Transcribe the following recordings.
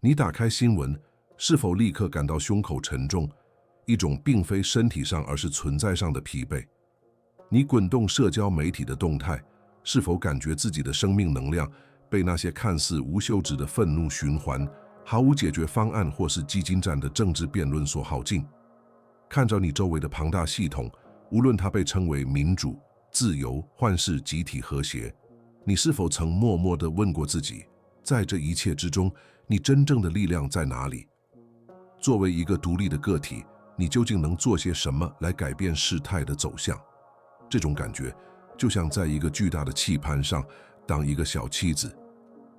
你打开新闻，是否立刻感到胸口沉重，一种并非身体上而是存在上的疲惫？你滚动社交媒体的动态，是否感觉自己的生命能量被那些看似无休止的愤怒循环、毫无解决方案或是基金战的政治辩论所耗尽？看着你周围的庞大系统，无论它被称为民主、自由，或是集体和谐，你是否曾默默地问过自己，在这一切之中，你真正的力量在哪里？作为一个独立的个体，你究竟能做些什么来改变事态的走向？这种感觉就像在一个巨大的棋盘上当一个小棋子，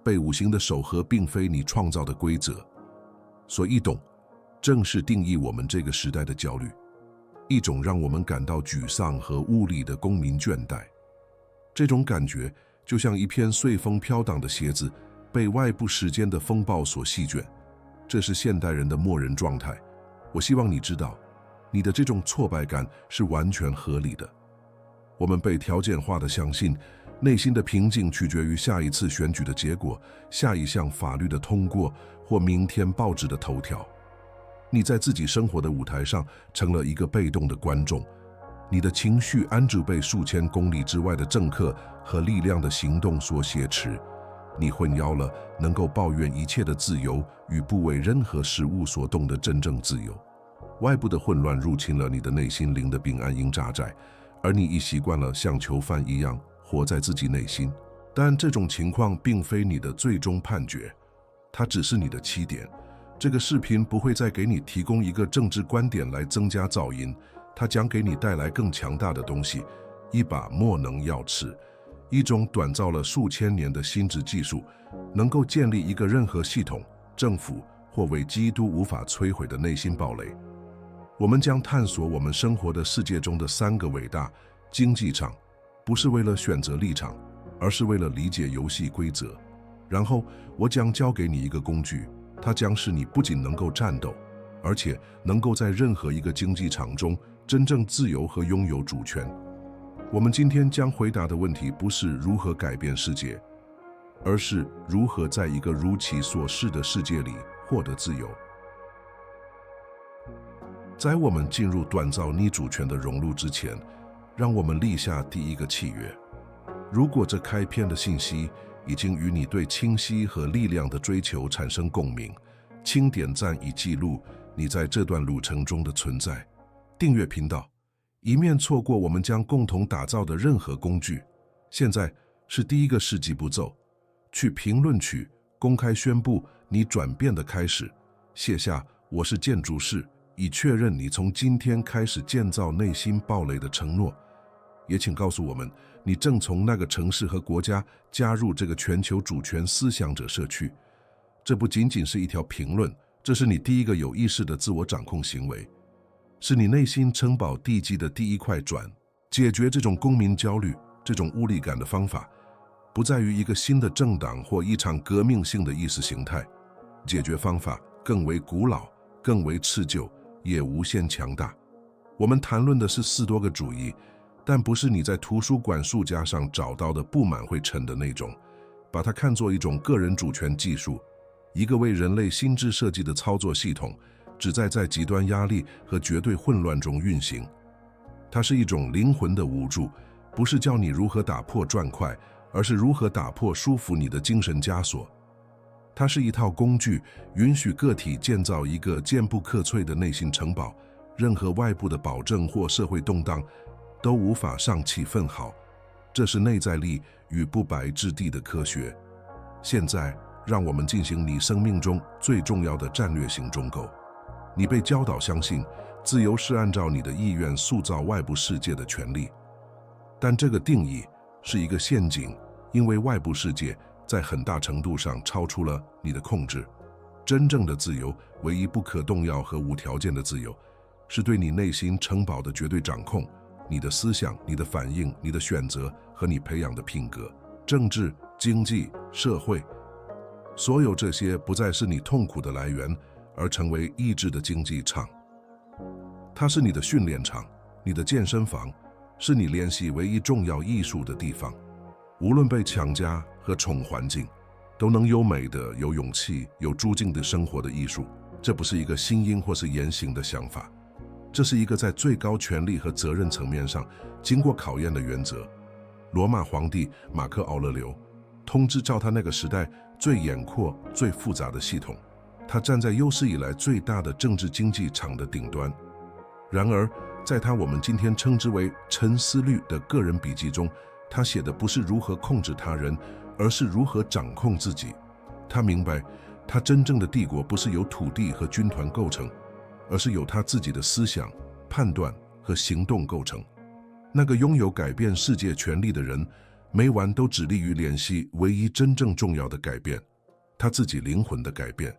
被五行的手和并非你创造的规则所移动，正是定义我们这个时代的焦虑，一种让我们感到沮丧和无力的公民倦怠。这种感觉就像一片随风飘荡的鞋子被外部时间的风暴所席卷，这是现代人的默认状态。我希望你知道，你的这种挫败感是完全合理的。我们被条件化地相信，内心的平静取决于下一次选举的结果、下一项法律的通过或明天报纸的头条。你在自己生活的舞台上成了一个被动的观众，你的情绪安住被数千公里之外的政客和力量的行动所挟持。你混淆了能够抱怨一切的自由与不为任何事物所动的真正自由。外部的混乱入侵了你的内心灵的平安营扎寨，而你已习惯了像囚犯一样活在自己内心。但这种情况并非你的最终判决，它只是你的起点。这个视频不会再给你提供一个政治观点来增加噪音，它将给你带来更强大的东西，一把莫能钥匙，一种短造了数千年的心智技术，能够建立一个任何系统、政府或为基督无法摧毁的内心堡垒。我们将探索我们生活的世界中的三个伟大经济场，不是为了选择立场，而是为了理解游戏规则。然后我将教给你一个工具，它将使你不仅能够战斗，而且能够在任何一个经济场中真正自由和拥有主权。我们今天将回答的问题不是如何改变世界，而是如何在一个如其所示的世界里获得自由。在我们进入锻造你主权的熔炉之前，让我们立下第一个契约。如果这开篇的信息已经与你对清晰和力量的追求产生共鸣，请点赞以记录你在这段路程中的存在，订阅频道，以免错过我们将共同打造的任何工具。现在是第一个世纪步骤，去评论区公开宣布你转变的开始，写下我是建筑师，以确认你从今天开始建造内心堡垒的承诺。也请告诉我们，你正从那个城市和国家加入这个全球主权思想者社区。这不仅仅是一条评论，这是你第一个有意识的自我掌控行为，是你内心城堡地基的第一块砖。解决这种公民焦虑、这种无力感的方法，不在于一个新的政党或一场革命性的意识形态。解决方法更为古老、更为持久，也无限强大。我们谈论的是4多个主义，但不是你在图书馆书架上找到的布满灰尘的那种。把它看作一种个人主权技术，一个为人类心智设计的操作系统，旨在在极端压力和绝对混乱中运行。它是一种灵魂的无助，不是教你如何打破砖块，而是如何打破束缚你的精神枷锁。它是一套工具，允许个体建造一个坚不可摧的内心城堡，任何外部的保证或社会动荡都无法上其分毫。这是内在力与不白之地的科学。现在，让我们进行你生命中最重要的战略性重构。你被教导相信，自由是按照你的意愿塑造外部世界的权利，但这个定义是一个陷阱，因为外部世界在很大程度上超出了你的控制。真正的自由，唯一不可动摇和无条件的自由，是对你内心城堡的绝对掌控。你的思想、你的反应、你的选择和你培养的品格、政治、经济、社会，所有这些不再是你痛苦的来源，而成为意志的竞技场。它是你的训练场，你的健身房，是你练习唯一重要艺术的地方。无论被强加和宠环境，都能有美的、有勇气、有诸境的生活的艺术。这不是一个心因或是言行的想法，这是一个在最高权力和责任层面上经过考验的原则。罗马皇帝马克·奥勒留通知照他那个时代最严阔、最复杂的系统，他站在有史以来最大的政治经济场的顶端。然而，在他我们今天称之为沉思律的个人笔记中，他写的不是如何控制他人，而是如何掌控自己。他明白，他真正的帝国不是由土地和军团构成，而是由他自己的思想、判断和行动构成。那个拥有改变世界权力的人，每晚都致力于联系唯一真正重要的改变，他自己灵魂的改变。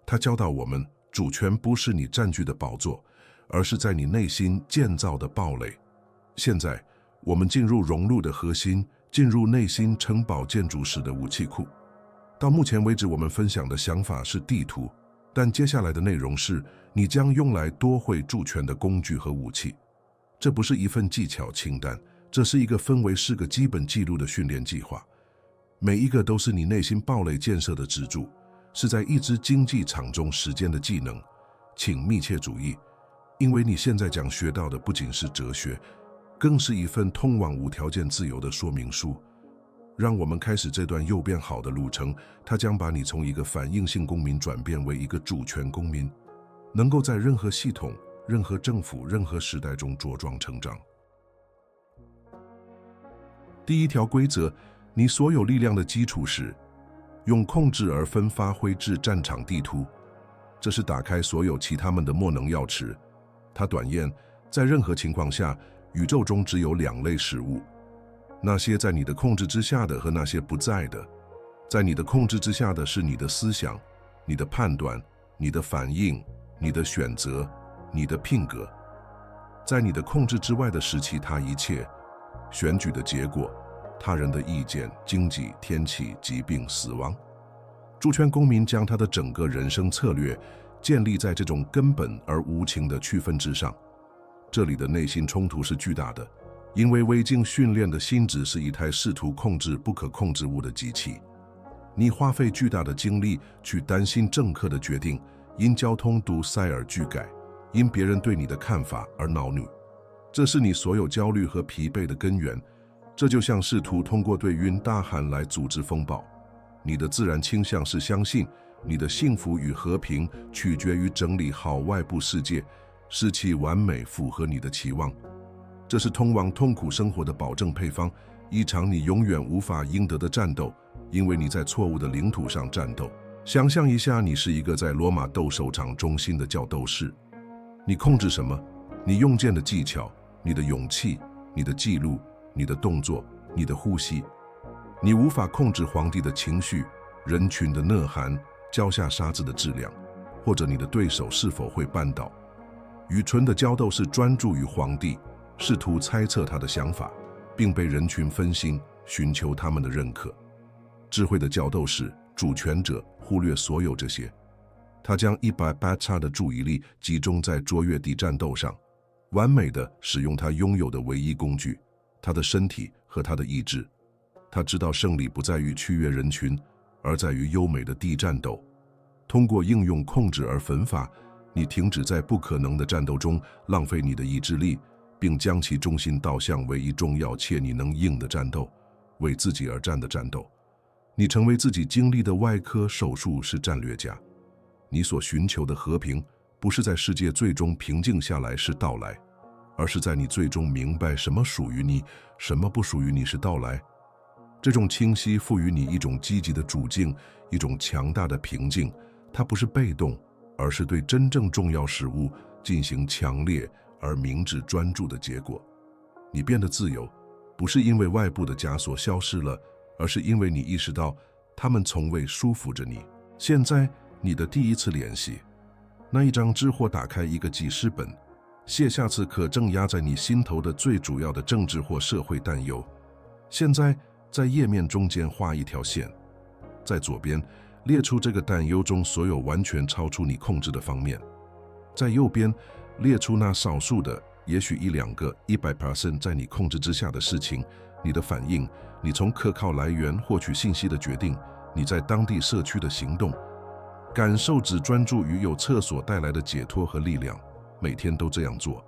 他教导我们，主权不是你占据的宝座，而是在你内心建造的堡垒。现在，我们进入融入的核心，进入内心城堡建筑时的武器库。到目前为止，我们分享的想法是地图，但接下来的内容是你将用来多会助权的工具和武器。这不是一份技巧清单，这是一个分为4个基本记录的训练计划，每一个都是你内心堡垒建设的支柱，是在一支竞技场中实践的技能。请密切注意，因为你现在将学到的不仅是哲学，更是一份通往无条件自由的说明书。让我们开始这段又变好的路程，它将把你从一个反应性公民转变为一个主权公民，能够在任何系统、任何政府、任何时代中茁壮成长。第一条规则，你所有力量的基础是用控制而分发挥至战场地图。这是打开所有其他们的莫能钥匙。它短言，在任何情况下，宇宙中只有2类事物，那些在你的控制之下的和那些不在的。在你的控制之下的是你的思想、你的判断、你的反应、你的选择、你的品格。在你的控制之外的是其他一切，选举的结果、他人的意见、经济、天气、疾病、死亡。主权公民将他的整个人生策略建立在这种根本而无情的区分之上。这里的内心冲突是巨大的，因为未经训练的心智是一台试图控制不可控制物的机器。你花费巨大的精力去担心政客的决定，因交通堵塞而拒改，因别人对你的看法而恼怒。这是你所有焦虑和疲惫的根源。这就像试图通过对云大喊来组织风暴。你的自然倾向是相信你的幸福与和平取决于整理好外部世界，使其完美符合你的期望。这是通往痛苦生活的保证配方，一场你永远无法赢得的战斗，因为你在错误的领土上战斗。想象一下，你是一个在罗马斗兽场中心的角斗士。你控制什么？你用剑的技巧，你的勇气，你的记录，你的动作，你的呼吸。你无法控制皇帝的情绪、人群的呐喊、脚下沙子的质量，或者你的对手是否会绊倒。愚蠢的交斗是专注于皇帝，试图猜测他的想法，并被人群分心，寻求他们的认可。智慧的交斗是主权者忽略所有这些，他将180%的注意力集中在卓越地战斗上，完美地使用他拥有的唯一工具，他的身体和他的意志。他知道胜利不在于区越人群，而在于优美的地战斗。通过应用控制而分法，你停止在不可能的战斗中浪费你的意志力，并将其中心导向唯一重要且你能赢的战斗，为自己而战的战斗。你成为自己经历的外科手术是战略家。你所寻求的和平，不是在世界最终平静下来是到来，而是在你最终明白什么属于你，什么不属于你是到来。这种清晰赋予你一种积极的主境，一种强大的平静。它不是被动，而是对真正重要事物进行强烈而明智专注的结果。你变得自由，不是因为外部的枷锁消失了，而是因为你意识到它们从未束缚着你。现在，你的第一次练习，那一张纸或打开一个记事本，写下此刻正压在你心头的最主要的政治或社会担忧。现在，在页面中间画一条线，在左边列出这个担忧中所有完全超出你控制的方面，在右边列出那少数的，也许1-2个100%在你控制之下的事情，你的反应，你从可靠来源获取信息的决定，你在当地社区的行动，感受只专注于有厕所带来的解脱和力量，每天都这样做。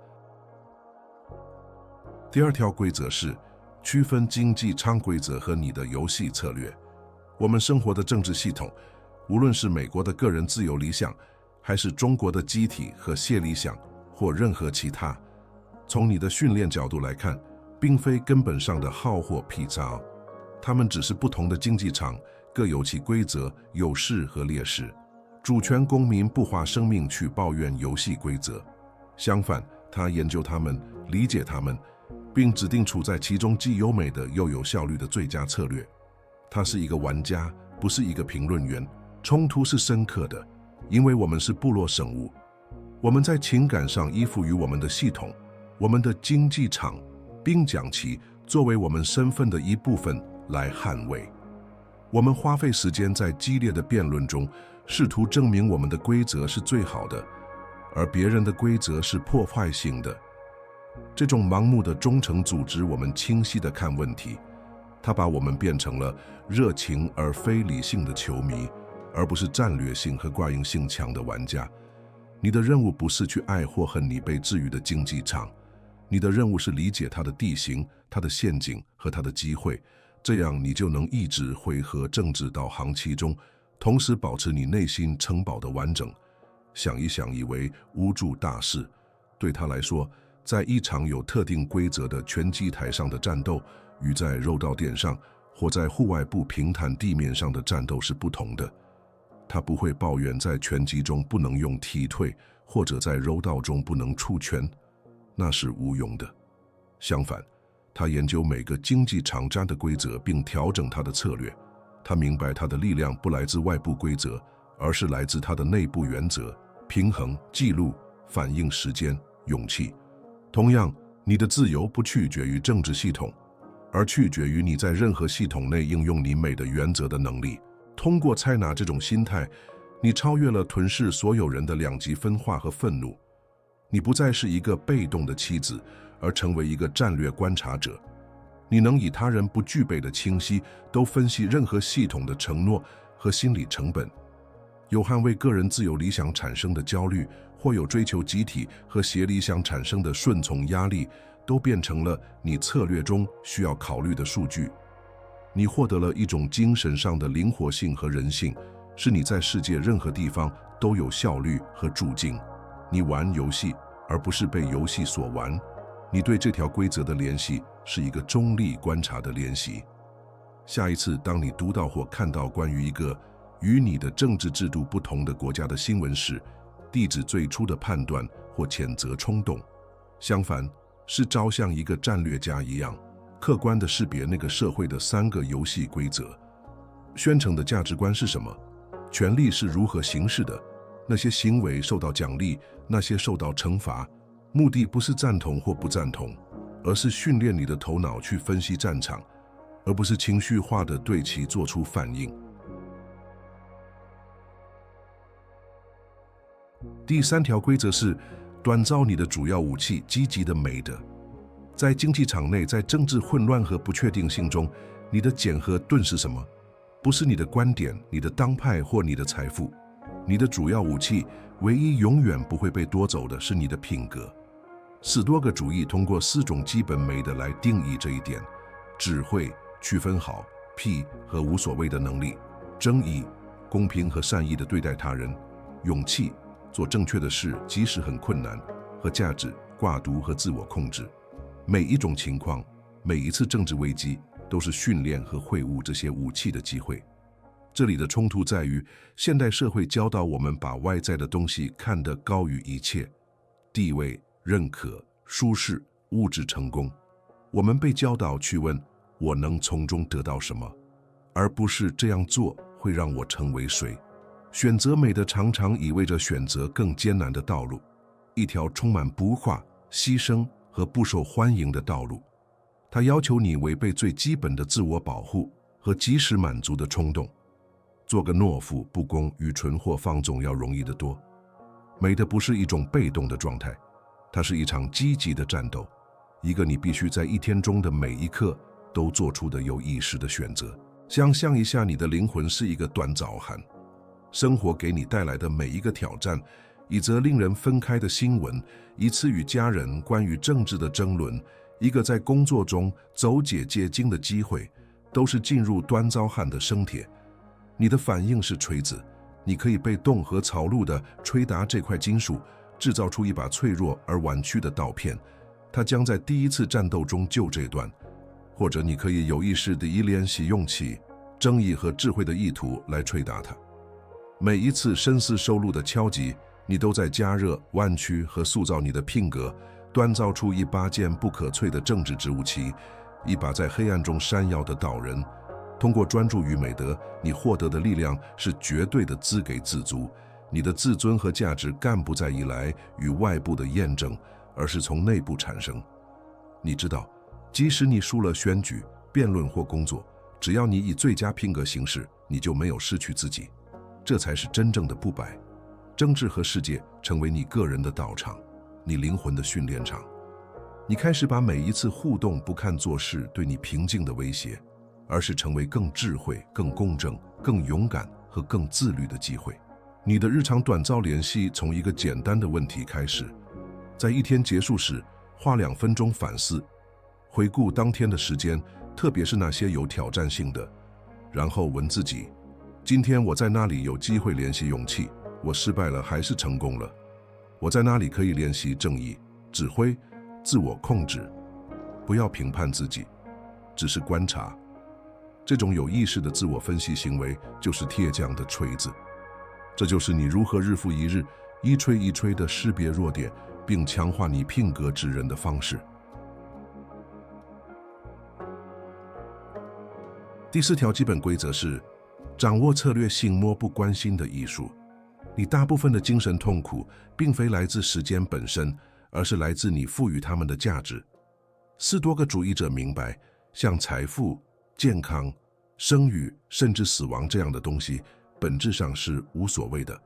第二条规则是区分经济舱规则和你的游戏策略。我们生活的政治系统，无论是美国的个人自由理想，还是中国的集体和谐理想，或任何其他，从你的训练角度来看，并非根本上的好或痞杂，它们只是不同的经济场，各有其规则、优势和劣势。主权公民不花生命去抱怨游戏规则，相反，他研究它们，理解它们，并指定处在其中既优美的又有效率的最佳策略。他是一个玩家，不是一个评论员。冲突是深刻的，因为我们是部落生物，我们在情感上依附于我们的系统，我们的经济场，并将其作为我们身份的一部分来捍卫。我们花费时间在激烈的辩论中，试图证明我们的规则是最好的，而别人的规则是破坏性的。这种盲目的忠诚阻止我们清晰地看问题，它把我们变成了热情而非理性的球迷，而不是战略性和挂应性强的玩家。你的任务不是去爱或恨你被治愈的竞技场，你的任务是理解它的地形、它的陷阱和它的机会，这样你就能抑制回合政治导航器中，同时保持你内心城堡的完整。想一想，以为无助大事，对他来说，在一场有特定规则的拳击台上的战斗，与在柔道垫上或在户外不平坦地面上的战斗是不同的。他不会抱怨在拳击中不能用踢腿，或者在柔道中不能出拳，那是无用的。相反，他研究每个竞技场战的规则，并调整他的策略。他明白他的力量不来自外部规则，而是来自他的内部原则：平衡、记录、反应时间、勇气。同样，你的自由不取决于政治系统，而取决于你在任何系统内应用你美的原则的能力。通过采纳这种心态，你超越了吞噬所有人的两极分化和愤怒。你不再是一个被动的棋子，而成为一个战略观察者。你能以他人不具备的清晰，都分析任何系统的承诺和心理成本。有捍卫个人自由理想产生的焦虑，或有追求集体和谐理想产生的顺从压力，都变成了你策略中需要考虑的数据。你获得了一种精神上的灵活性和人性，是你在世界任何地方都有效率和注境。你玩游戏，而不是被游戏所玩。你对这条规则的联系是一个中立观察的练习。下一次当你读到或看到关于一个与你的政治制度不同的国家的新闻时，地址最初的判断或谴责冲动，相反，是朝像一个战略家一样，客观地识别那个社会的3个游戏规则。宣称的价值观是什么？权力是如何行事的？那些行为受到奖励，那些受到惩罚。目的不是赞同或不赞同，而是训练你的头脑去分析战场，而不是情绪化地对其做出反应。第3条规则是锻造你的主要武器，积极的美德。在经济场内，在政治混乱和不确定性中，你的检和盾是什么？不是你的观点、你的党派或你的财富。你的主要武器，唯一永远不会被夺走的是你的品格。史多格主义通过4种基本美德来定义这一点：智慧、区分好、屁和无所谓的能力；正义、公平和善意地对待他人；勇气、做正确的事即使很困难；和价值、挂读和自我控制。每一种情况，每一次政治危机，都是训练和会悟这些武器的机会。这里的冲突在于，现代社会教导我们把外在的东西看得高于一切：地位、认可、舒适、物质成功。我们被教导去问：我能从中得到什么？而不是这样做会让我成为谁。选择美的常常意味着选择更艰难的道路，一条充满不化、牺牲和不受欢迎的道路。它要求你违背最基本的自我保护和及时满足的冲动。做个懦夫、不公、愚蠢或放纵要容易得多。美的不是一种被动的状态，它是一场积极的战斗，一个你必须在一天中的每一刻都做出的有意识的选择。想象一下，你的灵魂是一个短早寒，生活给你带来的每一个挑战，一则令人分开的新闻，一次与家人关于政治的争论，一个在工作中走解结晶的机会，都是进入端遭汗的生铁。你的反应是锤子，你可以被动和草路地捶打这块金属，制造出一把脆弱而弯曲的刀片，它将在第一次战斗中就这段。或者你可以有意识地以练习用起正义和智慧的意图来捶打它。每一次深思熟虑的敲击，你都在加热、弯曲和塑造你的品格，锻造出一把坚不可摧的政治之武器，一把在黑暗中闪耀的刀刃。通过专注于美德，你获得的力量是绝对的自给自足。你的自尊和价值感不再依赖于外部的验证，而是从内部产生。你知道，即使你输了选举、辩论或工作，只要你以最佳品格行事，你就没有失去自己。这才是真正的不败。政治和世界成为你个人的道场，你灵魂的训练场。你开始把每一次互动不看作是对你平静的威胁，而是成为更智慧、更公正、更勇敢和更自律的机会。你的日常短暂联系从一个简单的问题开始，在一天结束时，花2分钟反思，回顾当天的时间，特别是那些有挑战性的，然后问自己：今天我在哪里有机会练习勇气？我失败了还是成功了？我在哪里可以练习正义、指挥、自我控制？不要评判自己，只是观察。这种有意识的自我分析行为就是铁匠的锤子，这就是你如何日复一日、一锤一锤地识别弱点，并强化你品格之人的方式。第4条基本规则是掌握策略性漠不关心的艺术。你大部分的精神痛苦并非来自时间本身，而是来自你赋予它们的价值。斯多葛主义者明白，像财富、健康、生育甚至死亡这样的东西本质上是无所谓的。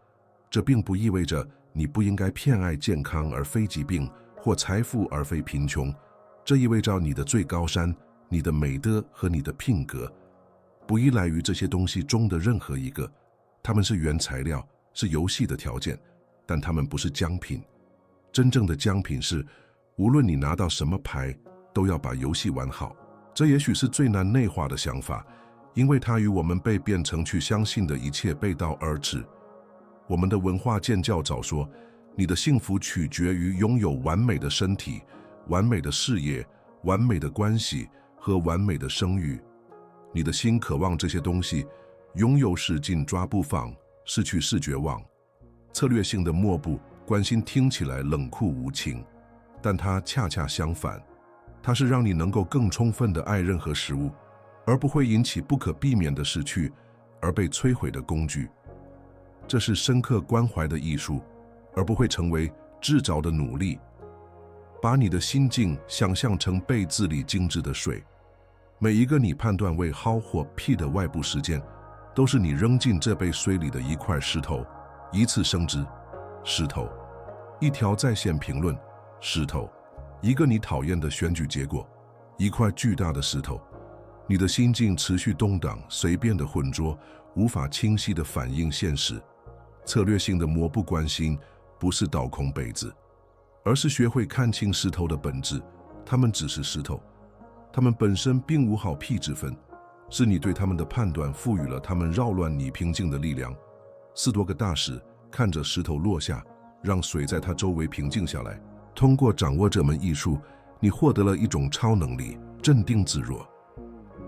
这并不意味着你不应该偏爱健康而非疾病，或财富而非贫穷。这意味着你的最高山、你的美德和你的品格不依赖于这些东西中的任何一个，它们是原材料，是游戏的条件，但它们不是奖品。真正的奖品是，无论你拿到什么牌，都要把游戏玩好。这也许是最难内化的想法，因为它与我们被变成去相信的一切背道而驰。我们的文化建教早说，你的幸福取决于拥有完美的身体、完美的事业、完美的关系和完美的声誉。你的心渴望这些东西，拥有时紧抓不放，失去是绝望。策略性的漠不关心听起来冷酷无情，但它恰恰相反，它是让你能够更充分地爱任何事物，而不会引起不可避免的失去而被摧毁的工具。这是深刻关怀的艺术，而不会成为制造的努力。把你的心境想象成杯子里精致的水，每一个你判断为好或屁的外部事件，都是你扔进这杯水里的一块石头。一次生枝，石头；一条在线评论，石头；一个你讨厌的选举结果，一块巨大的石头。你的心境持续动荡，随便的浑浊，无法清晰地反映现实。策略性的漠不关心，不是倒空杯子，而是学会看清石头的本质。它们只是石头，它们本身并无好屁之分，是你对它们的判断赋予了它们扰乱你平静的力量。斯多葛大师看着石头落下，让水在它周围平静下来。通过掌握这门艺术，你获得了一种超能力，镇定自若。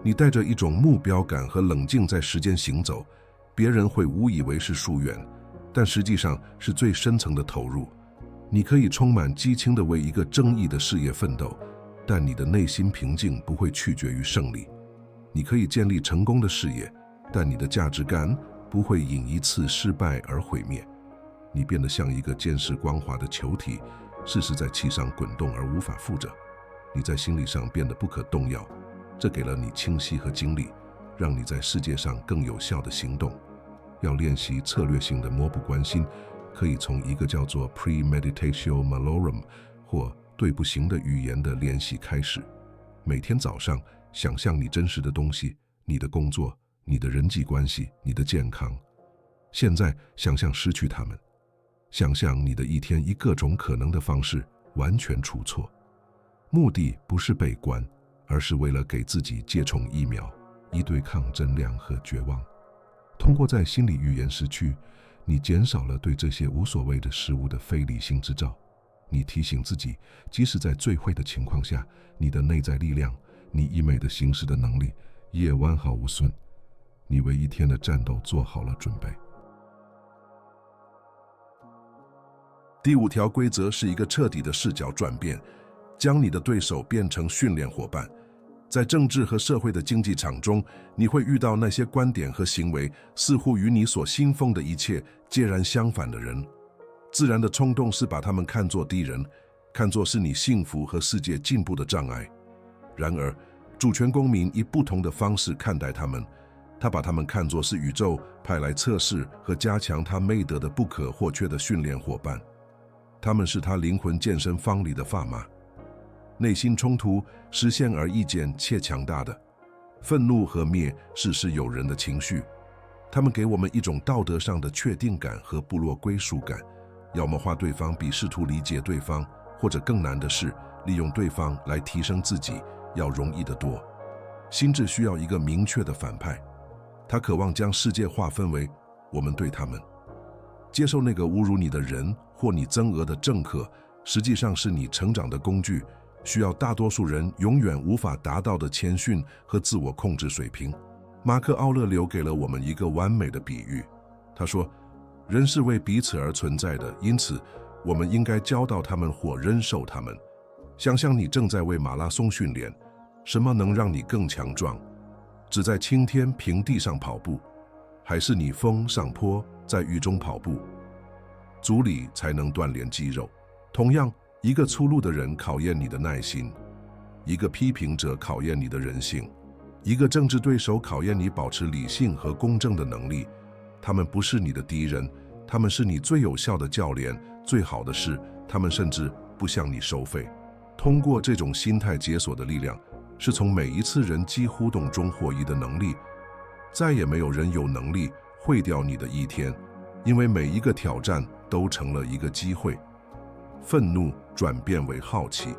你带着一种目标感和冷静在时间行走，别人会误以为是疏远，但实际上是最深层的投入。你可以充满激情地为一个正义的事业奋斗，但你的内心平静不会取决于胜利。你可以建立成功的事业，但你的价值感不会因一次失败而毁灭。你变得像一个见识光滑的球体，事实在气上滚动而无法附着。你在心理上变得不可动摇，这给了你清晰和精力，让你在世界上更有效地行动。要练习策略性的漠不关心，可以从一个叫做 premeditatio malorum 或对不行的语言的练习开始。每天早上想象你真实的东西，你的工作、你的人际关系、你的健康。现在想象失去他们，想象你的一天以各种可能的方式完全出错。目的不是被关，而是为了给自己接种疫苗，以对抗真量和绝望。通过在心理预言时区，你减少了对这些无所谓的事物的非理性之兆。你提醒自己，即使在最坏的情况下，你的内在力量，你医美的行事的能力也完好无损。你为一天的战斗做好了准备。第5条规则是一个彻底的视角转变，将你的对手变成训练伙伴。在政治和社会的竞技场中，你会遇到那些观点和行为似乎与你所信奉的一切截然相反的人。自然的冲动是把他们看作敌人，看作是你幸福和世界进步的障碍。然而，主权公民以不同的方式看待他们，他把他们看作是宇宙派来测试和加强他美德的不可或缺的训练伙伴。他们是他灵魂健身房里的砝码。内心冲突是显而易见且强大的，愤怒和蔑视是有人的情绪，他们给我们一种道德上的确定感和部落归属感，要么化对方比试图理解对方，或者更难的是利用对方来提升自己，要容易得多。心智需要一个明确的反派，他渴望将世界划分为我们对他们。接受那个侮辱你的人或你增额的政客，实际上是你成长的工具，需要大多数人永远无法达到的谦逊和自我控制水平。马克·奥勒留给了我们一个完美的比喻，他说，人是为彼此而存在的，因此我们应该教导他们或忍受他们。想象你正在为马拉松训练，什么能让你更强壮？只在晴天平地上跑步，还是你风上坡在雨中跑步？阻力才能锻炼肌肉。同样，一个粗鲁的人考验你的耐心，一个批评者考验你的人性，一个政治对手考验你保持理性和公正的能力。他们不是你的敌人，他们是你最有效的教练。最好的是，他们甚至不向你收费。通过这种心态解锁的力量，是从每一次人机互动中获益的能力。再也没有人有能力毁掉你的一天，因为每一个挑战都成了一个机会。愤怒转变为好奇，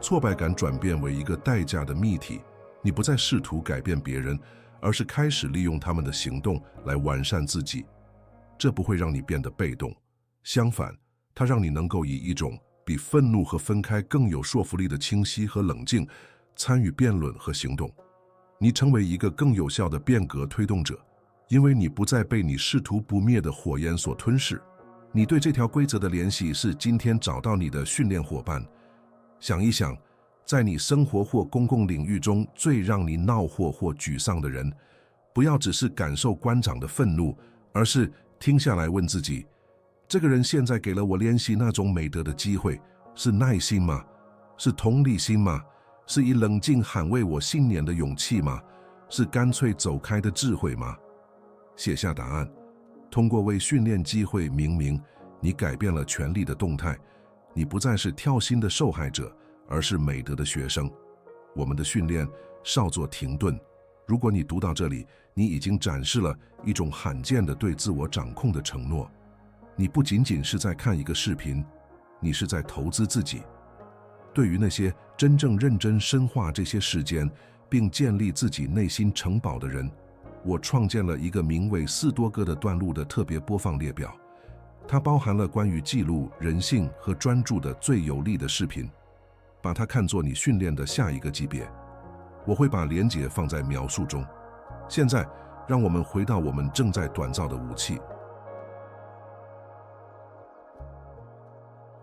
挫败感转变为一个代价的谜题。你不再试图改变别人，而是开始利用他们的行动来完善自己。这不会让你变得被动，相反，它让你能够以一种比愤怒和分开更有说服力的清晰和冷静参与辩论和行动。你成为一个更有效的变革推动者，因为你不再被你试图不灭的火焰所吞噬。你对这条规则的联系是今天找到你的训练伙伴。想一想，在你生活或公共领域中最让你恼火或沮丧的人，不要只是感受官长的愤怒，而是停下来问自己，这个人现在给了我练习那种美德的机会，是耐心吗？是同理心吗？是以冷静捍卫我信念的勇气吗？是干脆走开的智慧吗？写下答案。通过为训练机会命名，你改变了权力的动态。你不再是跳薪的受害者，而是美德的学生。我们的训练稍作停顿。如果你读到这里，你已经展示了一种罕见的对自我掌控的承诺。你不仅仅是在看一个视频，你是在投资自己。对于那些真正认真深化这些时间，并建立自己内心城堡的人，我创建了一个名为4多个的段落的特别播放列表。它包含了关于记录人性和专注的最有力的视频，把它看作你训练的下一个级别。我会把连结放在描述中。现在，让我们回到我们正在锻造的武器。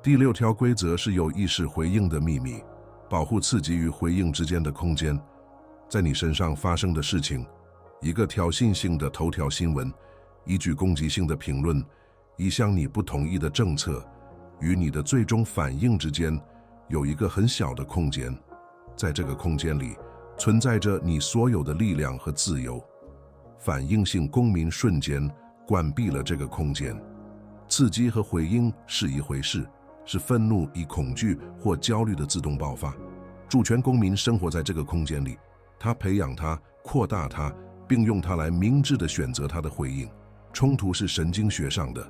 第6条规则是有意识回应的秘密，保护刺激与回应之间的空间。在你身上发生的事情，一个挑衅性的头条新闻，一句攻击性的评论，一项你不同意的政策，与你的最终反应之间有一个很小的空间。在这个空间里，存在着你所有的力量和自由。反应性公民瞬间关闭了这个空间。刺激和回应是一回事，是愤怒以恐惧或焦虑的自动爆发。主权公民生活在这个空间里，他培养它，扩大它，并用它来明智地选择它的回应。冲突是神经学上的，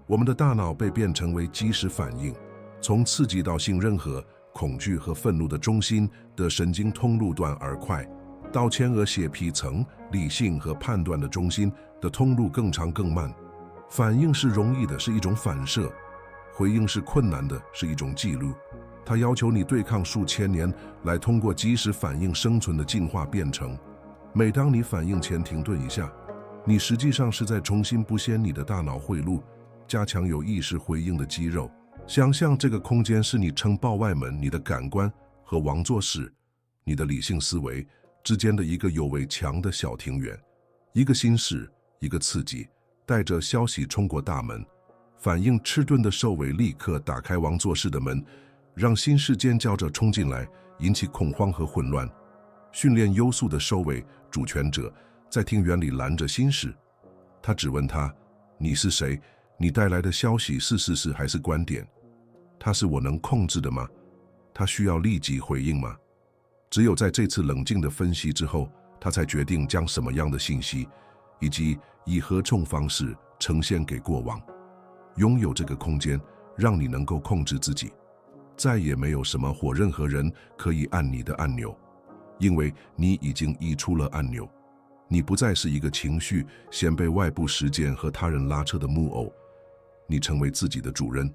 我们的大脑被变成为即时反应，从刺激到信任和恐惧和愤怒的中心的神经通路段而快，到前额血皮层理性和判断的中心的通路更长更慢。反应是容易的，是一种反射；回应是困难的，是一种记录。它要求你对抗数千年来通过即时反应生存的进化变成。每当你反应前停顿一下，你实际上是在重新布线你的大脑回路，加强有意识回应的肌肉。想象这个空间是你称报外门，你的感官和王座室，你的理性思维之间的一个尤为强的小庭园。一个心事，一个刺激，带着消息冲过大门。反应迟钝的兽尾立刻打开王座室的门，让心事尖叫着冲进来，引起恐慌和混乱。训练优素的兽尾主权者在庭园里拦着心事，他只问他：你是谁？你带来的消息是事实还是观点？它是我能控制的吗？他需要立即回应吗？只有在这次冷静的分析之后，他才决定将什么样的信息，以及以何种方式呈现给过往。拥有这个空间，让你能够控制自己。再也没有什么或任何人可以按你的按钮，因为你已经移出了按钮。你不再是一个情绪先被外部事件和他人拉扯的木偶，你成为自己的主人。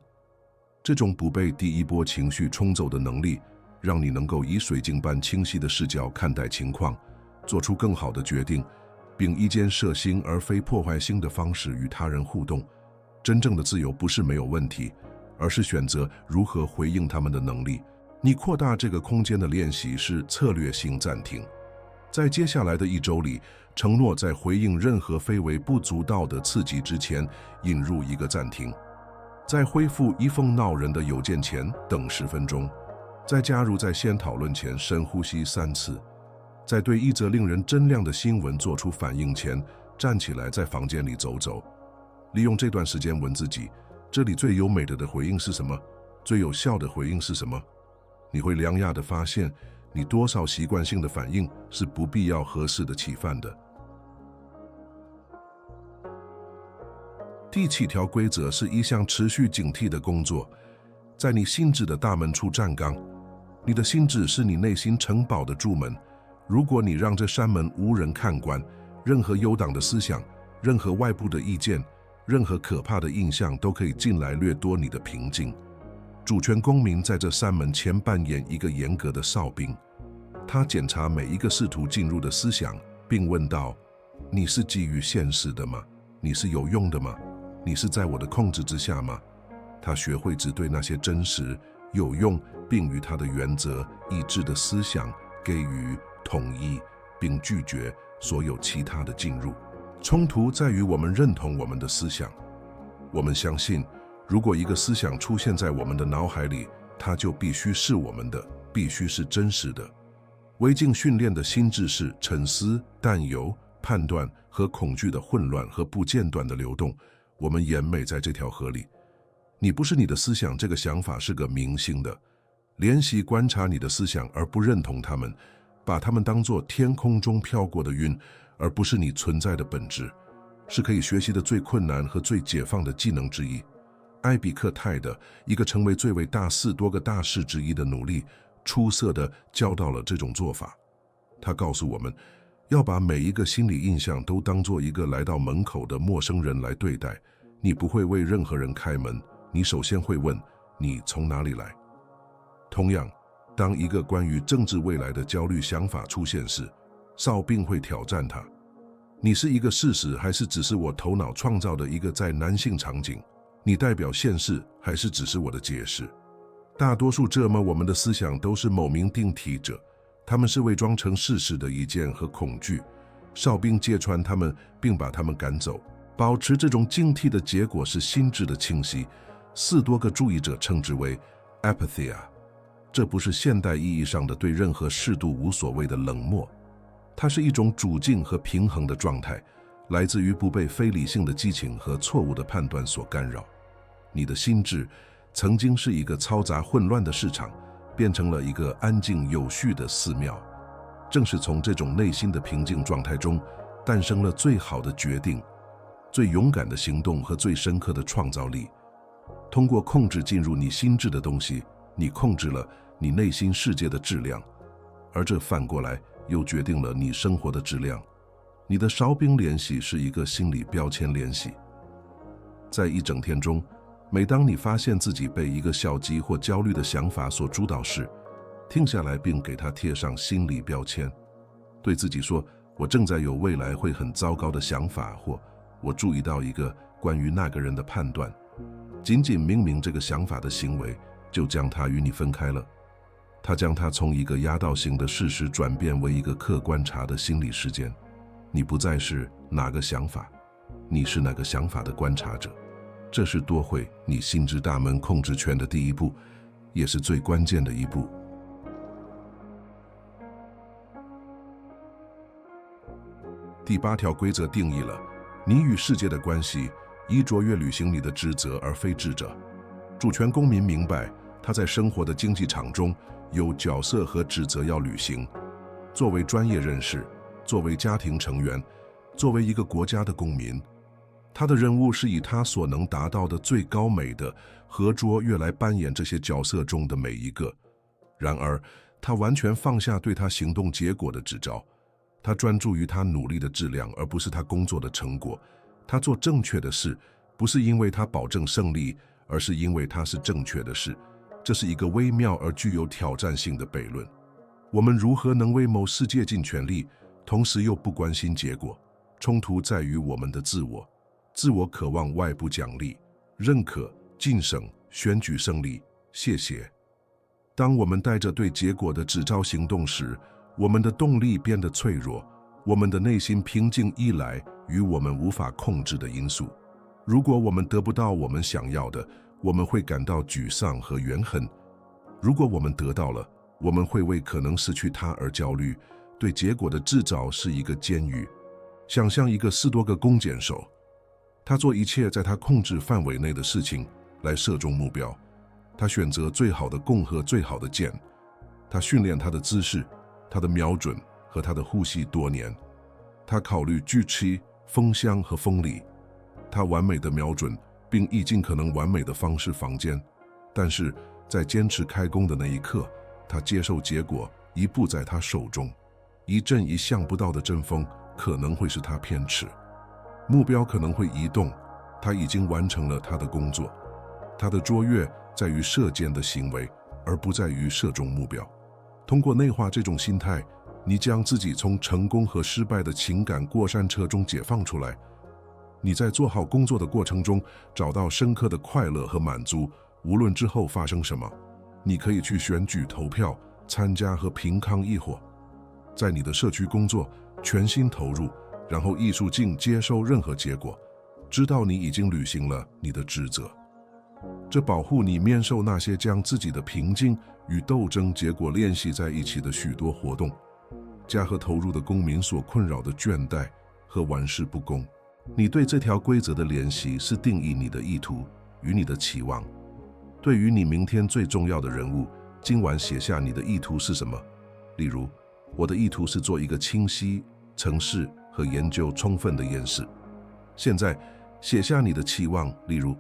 这种不被第一波情绪冲走的能力，让你能够以水晶般清晰的视角看待情况，做出更好的决定，并以建设性而非破坏性的方式与他人互动。真正的自由不是没有问题，而是选择如何回应他们的能力。你扩大这个空间的练习是策略性暂停。在接下来的1周里，承诺在回应任何非微不足道的刺激之前引入一个暂停。在回复一封闹人的邮件前等10分钟，在加入在线讨论前深呼吸3次，在对一则令人真亮的新闻做出反应前站起来在房间里走走。利用这段时间问自己，这里最优美的回应是什么？最有效的回应是什么？你会惊讶地发现，你多少习惯性的反应是不必要合适的起范的。第7条规则是一项持续警惕的工作，在你心智的大门处站岗。你的心智是你内心城堡的柱门，如果你让这扇门无人看管，任何游荡的思想，任何外部的意见，任何可怕的印象都可以进来掠夺你的平静。主权公民在这扇门前扮演一个严格的哨兵，他检查每一个试图进入的思想，并问道：你是基于现实的吗？你是有用的吗？你是在我的控制之下吗？他学会只对那些真实、有用并与他的原则一致的思想给予同意，并拒绝所有其他的进入。冲突在于我们认同我们的思想。我们相信，如果一个思想出现在我们的脑海里，它就必须是我们的，必须是真实的。违禁训练的心智是沉思、担忧、判断和恐惧的混乱和不间断的流动。我们淹没在这条河里。你不是你的思想，这个想法是个明星的。练习观察你的思想而不认同它们，把它们当作天空中飘过的云，而不是你存在的本质，是可以学习的最困难和最解放的技能之一。艾比克泰的一个成为最伟大4多个大事之一的努力，出色地教导了这种做法。他告诉我们，要把每一个心理印象都当作一个来到门口的陌生人来对待。你不会为任何人开门，你首先会问：你从哪里来？同样，当一个关于政治未来的焦虑想法出现时，哨兵会挑战它：你是一个事实，还是只是我头脑创造的一个在男性场景？你代表现实，还是只是我的解释？大多数我们的思想都是某名定体者，他们是伪装成事实的意见和恐惧。哨兵揭穿他们，并把他们赶走。保持这种警惕的结果是心智的清晰。4多个注意者称之为 apathia， 这不是现代意义上的对任何适度无所谓的冷漠，它是一种主静和平衡的状态，来自于不被非理性的激情和错误的判断所干扰。你的心智曾经是一个嘈杂混乱的市场，变成了一个安静有序的寺庙。正是从这种内心的平静状态中，诞生了最好的决定、最勇敢的行动和最深刻的创造力。通过控制进入你心智的东西，你控制了你内心世界的质量，而这反过来又决定了你生活的质量。你的烧冰联系是一个心理标签联系。在一整天中，每当你发现自己被一个消极或焦虑的想法所主导时，停下来并给它贴上心理标签，对自己说：我正在有未来会很糟糕的想法，或我注意到一个关于那个人的判断。仅仅命名这个想法的行为，就将它与你分开了。它将它从一个压倒性的事实转变为一个客观察的心理事件。你不再是哪个想法，你是那个想法的观察者。这是夺回你心智大门控制权的第一步，也是最关键的一步。第8条规则定义了你与世界的关系，以卓越履行你的职责而非智者。主权公民明白他在生活的竞技场中有角色和职责要履行。作为专业人士，作为家庭成员，作为一个国家的公民，他的任务是以他所能达到的最高美的和卓越来扮演这些角色中的每一个。然而，他完全放下对他行动结果的指招，他专注于他努力的质量，而不是他工作的成果。他做正确的事，不是因为他保证胜利，而是因为它是正确的事。这是一个微妙而具有挑战性的悖论。我们如何能为某世界尽全力，同时又不关心结果？冲突在于我们的自我。自我渴望外部奖励、认可、晋升、选举胜利。谢谢。当我们带着对结果的指招行动时，我们的动力变得脆弱，我们的内心平静依赖与我们无法控制的因素。如果我们得不到我们想要的，我们会感到沮丧和怨恨；如果我们得到了，我们会为可能失去它而焦虑。对结果的制造是一个监狱。想象一个10多个弓箭手，他做一切在他控制范围内的事情来射中目标。他选择最好的弓和最好的箭，他训练他的姿势、他的瞄准和他的呼吸多年。他考虑距期、风向和风力。他完美的瞄准，并以尽可能完美的方式防箭。但是在坚持开弓的那一刻，他接受结果已不在他手中。一阵意想不到的阵风可能会使他偏迟，目标可能会移动。他已经完成了他的工作。他的卓越在于射箭的行为，而不在于射中目标。通过内化这种心态，你将自己从成功和失败的情感过山车中解放出来。你在做好工作的过程中找到深刻的快乐和满足，无论之后发生什么。你可以去选举投票、参加和平康议会，在你的社区工作全心投入，然后艺术性接受任何结果，知道你已经履行了你的职责。这保护你免受那些将自己的平静与斗争结果联系在一起的许多活动，家和投入的公民所困扰的倦怠和玩世不恭。你对这条规则的联系是定义你的意图与你的期望。对于你明天最重要的人物，今晚写下你的意图是什么。例如，我的意图是做一个清晰、诚实和研究充分的演示。现在写下你的期望，例如，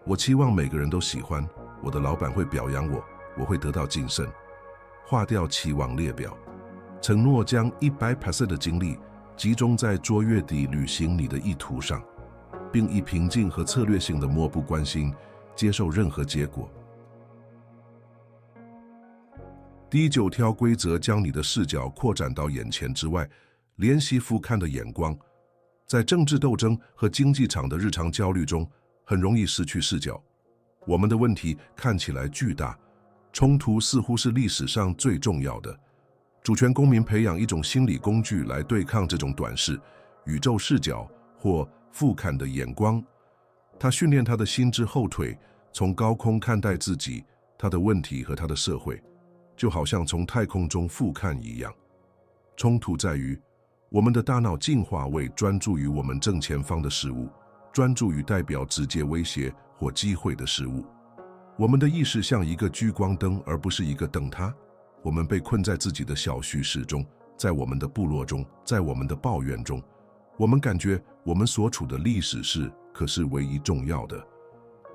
我期望每个人都喜欢我的老板，会表扬我，我会得到晋升。划掉期望列表，承诺将100% 的精力集中在卓越地履行你的意图上，并以平静和策略性的漠不关心接受任何结果。第9条规则将你的视角扩展到眼前之外，练习俯瞰的眼光。在政治斗争和经济场的日常焦虑中，很容易失去视角。我们的问题看起来巨大，冲突似乎是历史上最重要的。主权公民培养一种心理工具来对抗这种短视、宇宙视角或俯瞰的眼光。他训练他的心智后腿，从高空看待自己、他的问题和他的社会，就好像从太空中俯瞰一样。冲突在于，我们的大脑进化为专注于我们正前方的事物，专注于代表直接威胁或机会的事物。我们的意识像一个聚光灯，而不是一个灯塔。我们被困在自己的小叙事中，在我们的部落中，在我们的抱怨中。我们感觉我们所处的历史可是唯一重要的。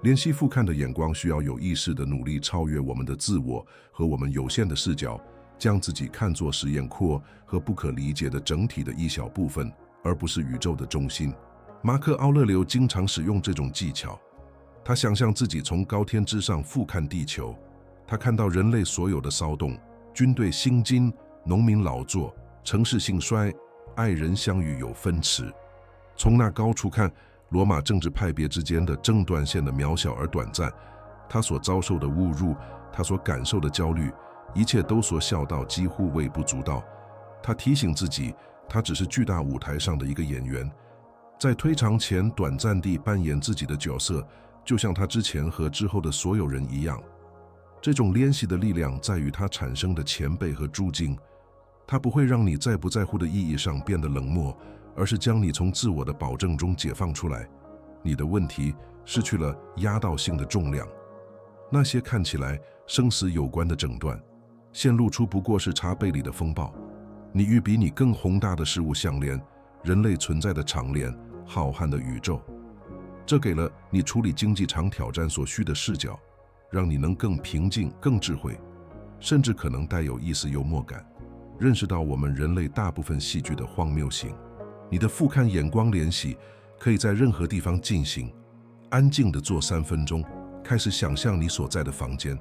联系复看的眼光需要有意识的努力超越我们的自我和我们有限的视角，将自己看作实验扩和不可理解的整体的一小部分，而不是宇宙的中心。马克·奥勒留经常使用这种技巧。他想象自己从高天之上俯瞰地球，他看到人类所有的骚动，军队兴金，农民劳作，城市兴衰，爱人相遇有分歧。从那高处看，罗马政治派别之间的争端显得渺小而短暂，他所遭受的侮辱，他所感受的焦虑，一切都所小到几乎微不足道。他提醒自己，他只是巨大舞台上的一个演员，在推场前短暂地扮演自己的角色，就像他之前和之后的所有人一样。这种练习的力量在于它产生的前辈和诸经，它不会让你在不在乎的意义上变得冷漠，而是将你从自我的保证中解放出来。你的问题失去了压倒性的重量，那些看起来生死有关的诊断，显露出不过是茶杯里的风暴。你与比你更宏大的事物相连，人类存在的长链，浩瀚的宇宙。这给了你处理经济场挑战所需的视角，让你能更平静、更智慧，甚至可能带有一丝幽默感，认识到我们人类大部分戏剧的荒谬性。你的复看眼光联系可以在任何地方进行，安静地坐3分钟，开始想象你所在的房间，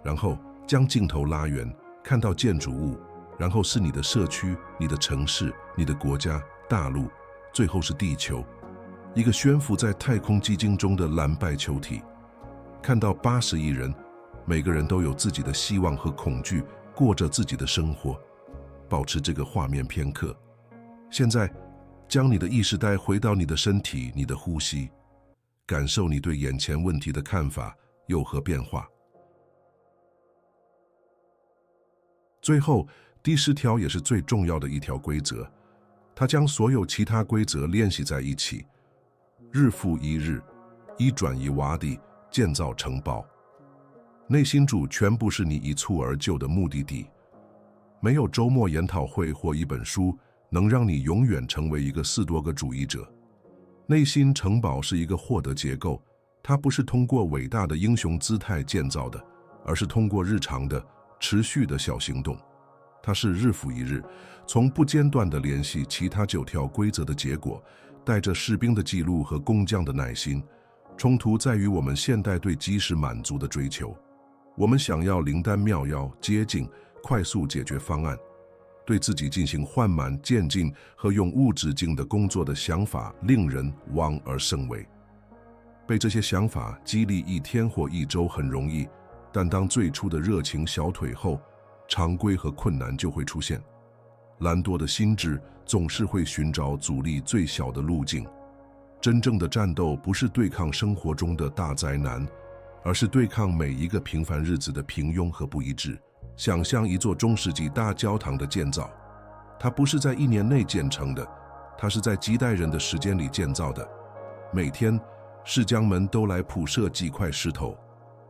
然后将镜头拉远，看到建筑物，然后是你的社区、你的城市、你的国家、大陆，最后是地球，一个悬浮在太空基金中的蓝白球体。看到80亿人，每个人都有自己的希望和恐惧，过着自己的生活。保持这个画面片刻。现在，将你的意识带回到你的身体、你的呼吸，感受你对眼前问题的看法有何变化。最后，第10条也是最重要的一条规则，它将所有其他规则联系在一起，日复一日，一转一洼地建造城堡。内心主全部是你一蹴而就的目的地。没有周末研讨会或一本书能让你永远成为一个4多个主义者。内心城堡是一个获得结构，它不是通过伟大的英雄姿态建造的，而是通过日常的、持续的小行动。它是日复一日，从不间断地联系其他9条规则的结果，带着士兵的记录和工匠的耐心。冲突在于我们现代对即时满足的追求，我们想要灵丹妙药、接近、快速解决方案，对自己进行缓慢渐进和用无止境的工作的想法令人望而生畏。被这些想法激励1天或1周很容易，但当最初的热情小腿后，常规和困难就会出现。懒惰的心智总是会寻找阻力最小的路径。真正的战斗不是对抗生活中的大灾难，而是对抗每一个平凡日子的平庸和不一致。想象一座中世纪大教堂的建造，它不是在1年内建成的，它是在几代人的时间里建造的。每天，士将们都来铺设几块石头，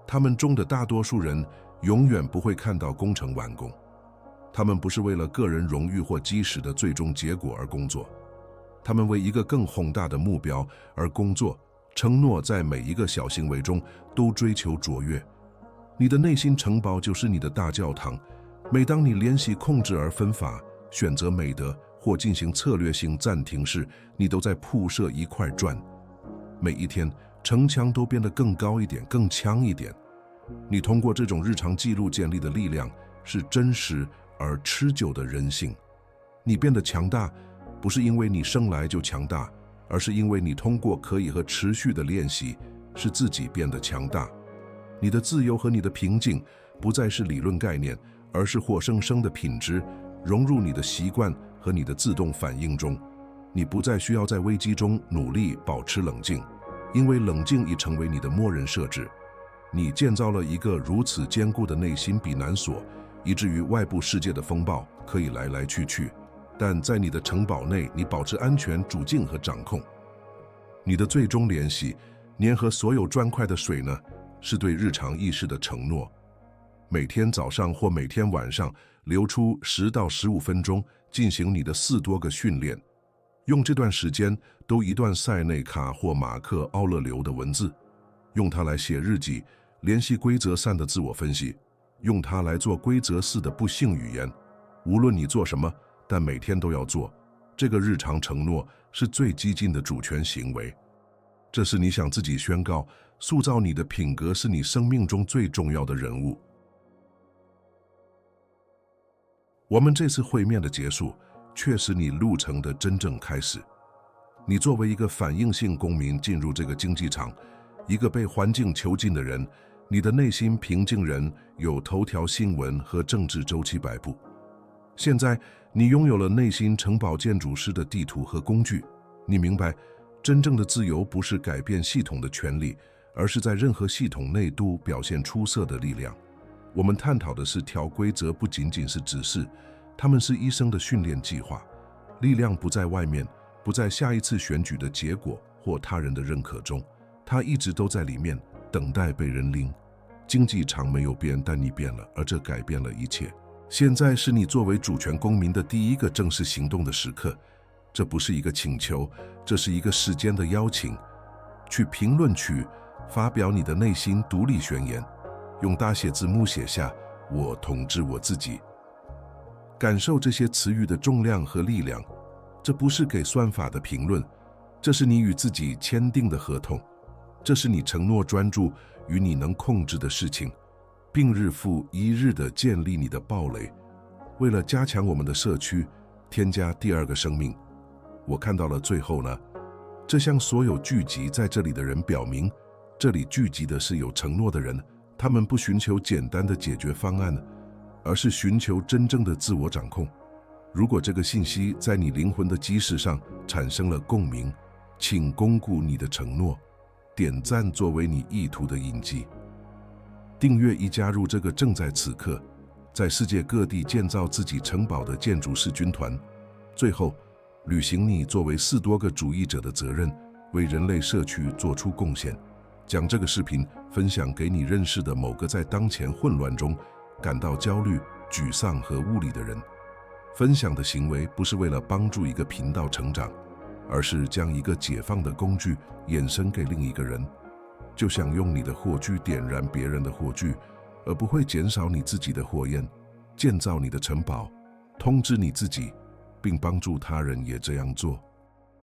他们中的大多数人永远不会看到工程完工。他们不是为了个人荣誉或基石的最终结果而工作，他们为一个更宏大的目标而工作，承诺在每一个小行为中都追求卓越。你的内心城堡就是你的大教堂。每当你练习控制而分法，选择美德或进行策略性暂停时，你都在铺设一块砖。每一天，城墙都变得更高一点，更强一点。你通过这种日常记录建立的力量，是真实而持久的人性。你变得强大，不是因为你生来就强大，而是因为你通过可以和持续的练习，使自己变得强大。你的自由和你的平静不再是理论概念，而是活生生的品质，融入你的习惯和你的自动反应中。你不再需要在危机中努力保持冷静，因为冷静已成为你的默认设置。你建造了一个如此坚固的内心避难所，以至于外部世界的风暴可以来来去去，但在你的城堡内，你保持安全、主静和掌控。你的最终联系，粘合所有砖块的水呢，是对日常意识的承诺。每天早上或每天晚上留出10到15分钟进行你的4多个训练，用这段时间读一段塞内卡或马克·奥勒留的文字，用它来写日记，联系规则3的自我分析，用它来做规则4的不幸语言。无论你做什么，但每天都要做。这个日常承诺是最激进的主权行为。这是你向自己宣告，塑造你的品格是你生命中最重要的人物。我们这次会面的结束，却是你路程的真正开始。你作为一个反应性公民进入这个竞技场，一个被环境囚禁的人，你的内心平静人有头条新闻和政治周期摆布。现在你拥有了内心城堡建筑师的地图和工具，你明白，真正的自由不是改变系统的权利，而是在任何系统内都表现出色的力量。我们探讨的是条规则不仅仅是指示，它们是医生的训练计划。力量不在外面，不在下一次选举的结果或他人的认可中，它一直都在里面，等待被人领。竞技场没有变，但你变了，而这改变了一切。现在是你作为主权公民的第一个正式行动的时刻。这不是一个请求，这是一个时间的邀请。去评论区发表你的内心独立宣言，用大写字母写下“我统治我自己”。感受这些词语的重量和力量。这不是给算法的评论，这是你与自己签订的合同。这是你承诺专注于你能控制的事情，并日复一日地建立你的堡垒。为了加强我们的社区，添加第2个生命。我看到了最后呢，这向所有聚集在这里的人表明，这里聚集的是有承诺的人，他们不寻求简单的解决方案，而是寻求真正的自我掌控。如果这个信息在你灵魂的基石上产生了共鸣，请巩固你的承诺，点赞作为你意图的印记。订阅已加入这个正在此刻在世界各地建造自己城堡的建筑师军团。最后，履行你作为4多个主义者的责任，为人类社区做出贡献。将这个视频分享给你认识的某个在当前混乱中感到焦虑、沮丧和无力的人。分享的行为不是为了帮助一个频道成长，而是将一个解放的工具衍生给另一个人。就像用你的火炬点燃别人的火炬，而不会减少你自己的火焰。建造你的城堡，通知你自己，并帮助他人也这样做。